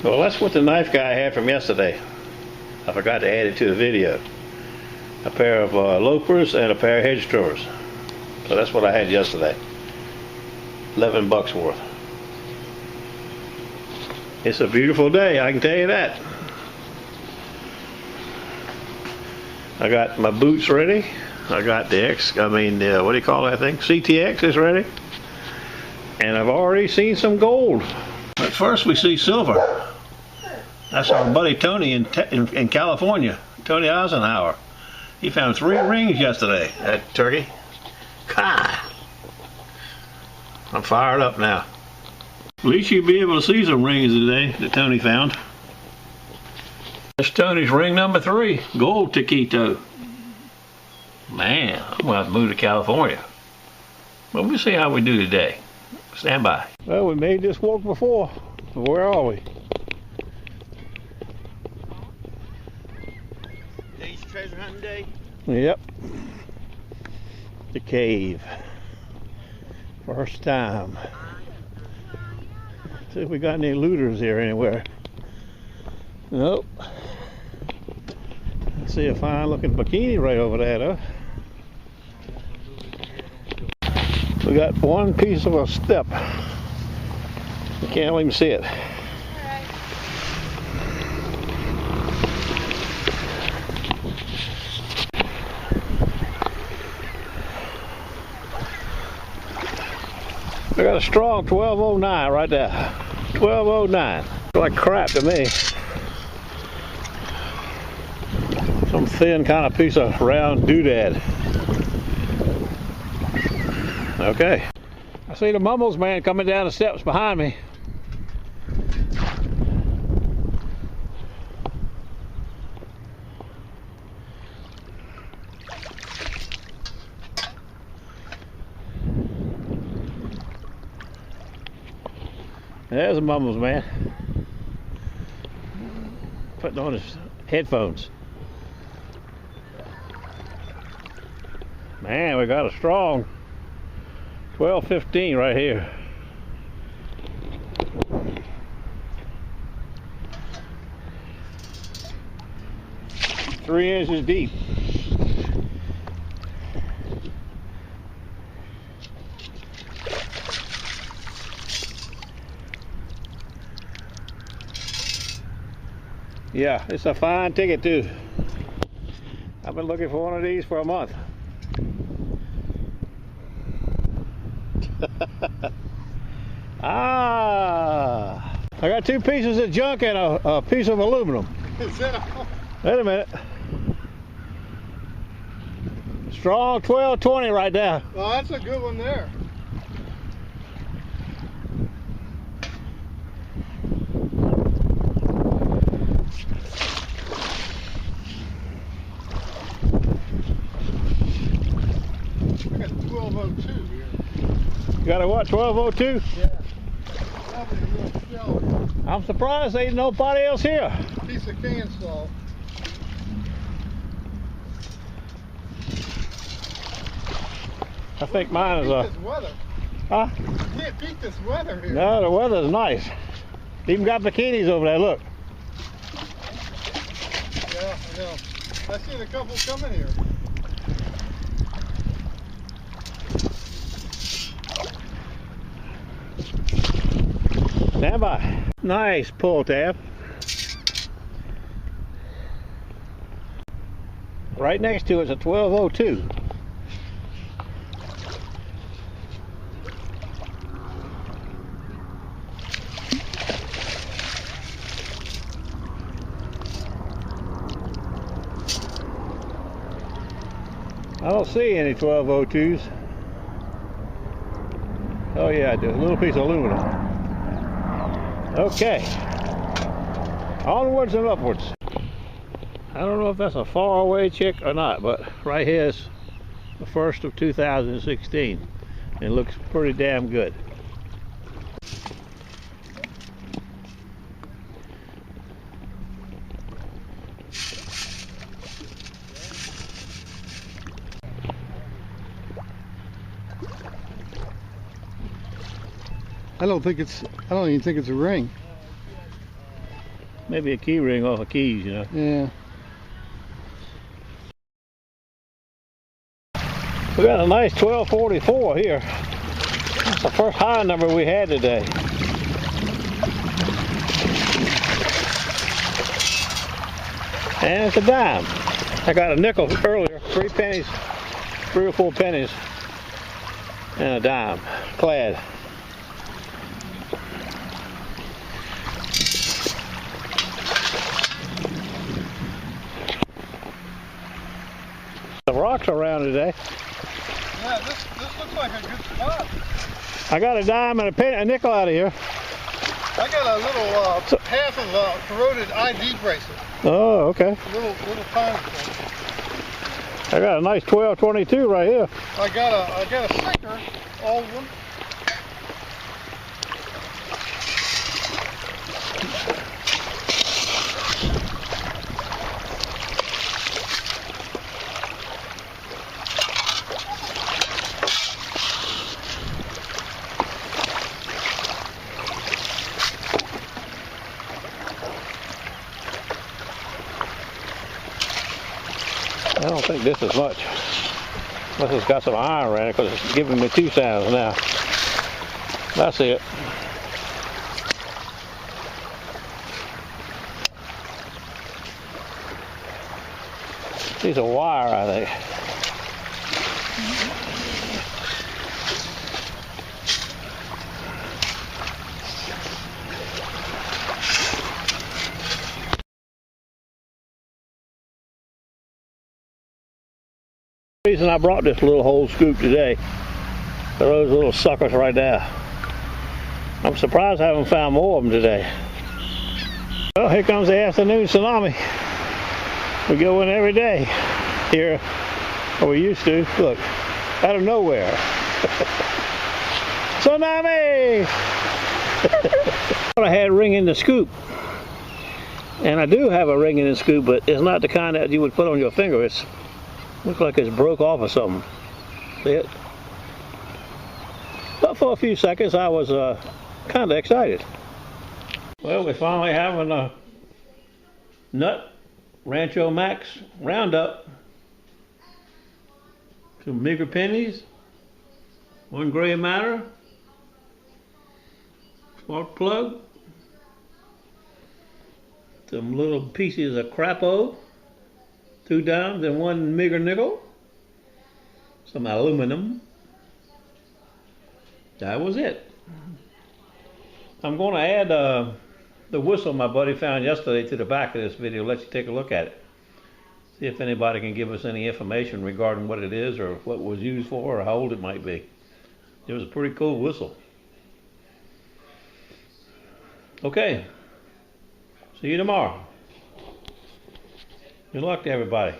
Well, that's what the knife guy had from yesterday. I forgot to add it to the video. A pair of loafers and a pair of hedge trimmers. So that's what I had yesterday. 11 bucks worth. It's a beautiful day, I can tell you that. I got my boots ready. I got the what do you call that thing? CTX is ready. And I've already seen some gold. But first we see silver. That's our buddy Tony in California, Tony Eisenhower. He found 3 rings yesterday at Turkey. God, I'm fired up now. At least you'll be able to see some rings today that Tony found. That's Tony's ring number 3, gold taquito. Man, I'm going to have to move to California. But we'll see how we do today. Stand by. Well, we made this walk before. Where are we? Today's treasure hunting day? Yep. The cave. First time. See if we got any looters here anywhere. Nope. I see a fine looking bikini right over there though. We got one piece of a step. You can't even see it. We got a strong 1209 right there. 1209. Like crap to me. Some thin kind of piece of round doodad. Okay. I see the Mumbles man coming down the steps behind me. There's a Mumbles man. Putting on his headphones. Man, we got a strong 1215 right here. Three inches deep. Yeah, it's a fine ticket too. I've been looking for one of these for a month. Ah! I got 2 pieces of junk and a piece of aluminum. Wait a minute. Strong 1220 right there. Well, that's a good one there. I got 1202 here. You got a what, 1202? Yeah. Probably a little shell. I'm surprised ain't nobody else here. Piece of can salt. I think mine is a... This weather. Huh? You can't beat this weather here. No, the weather's nice. Even got bikinis over there, look. Yeah, I know. I seen a couple coming here. Stand by. Nice pull tab. Right next to it's a 1202. I don't see any 1202s. Oh yeah, I do. A little piece of aluminum. Okay. Onwards and upwards. I don't know if that's a faraway chick or not, but right here is the first of 2016. It looks pretty damn good. I don't even think it's a ring. Maybe a key ring off of keys, you know. Yeah. We got a nice 1244 here. That's the first high number we had today. And it's a dime. I got a nickel earlier, 3 pennies, 3 or 4 pennies, and a dime, clad. The rocks around today. Yeah, this looks like a good spot. I got a dime and a nickel out of here. I got a little half of a corroded ID bracelet. Oh, okay. Little tiny thing. I got a nice 1222 right here. I got a sinker, all of them. I don't think this is much. Unless it's got some iron around it, because it's giving me 2 sounds now. That's it. Piece of wire, I think. The reason I brought this little hole scoop today are those little suckers right there. I'm surprised I haven't found more of them today. Well, here comes the afternoon tsunami. We go in every day here, or we used to. Look, out of nowhere. Tsunami! I had a ring in the scoop. And I do have a ring in the scoop, but it's not the kind that you would put on your finger. It's looks like it's broke off or something. See it? But for a few seconds I was kind of excited. Well, we're finally having a nut Rancho Max roundup. Some meager pennies, 1 gray matter, spark plug, some little pieces of crapo, 2 dimes and 1 meager nickel, some aluminum. That was it. I'm going to add the whistle my buddy found yesterday to the back of this video. Let you take a look at it. See if anybody can give us any information regarding what it is or what it was used for or how old it might be. It was a pretty cool whistle. Okay. See you tomorrow. Good luck to everybody.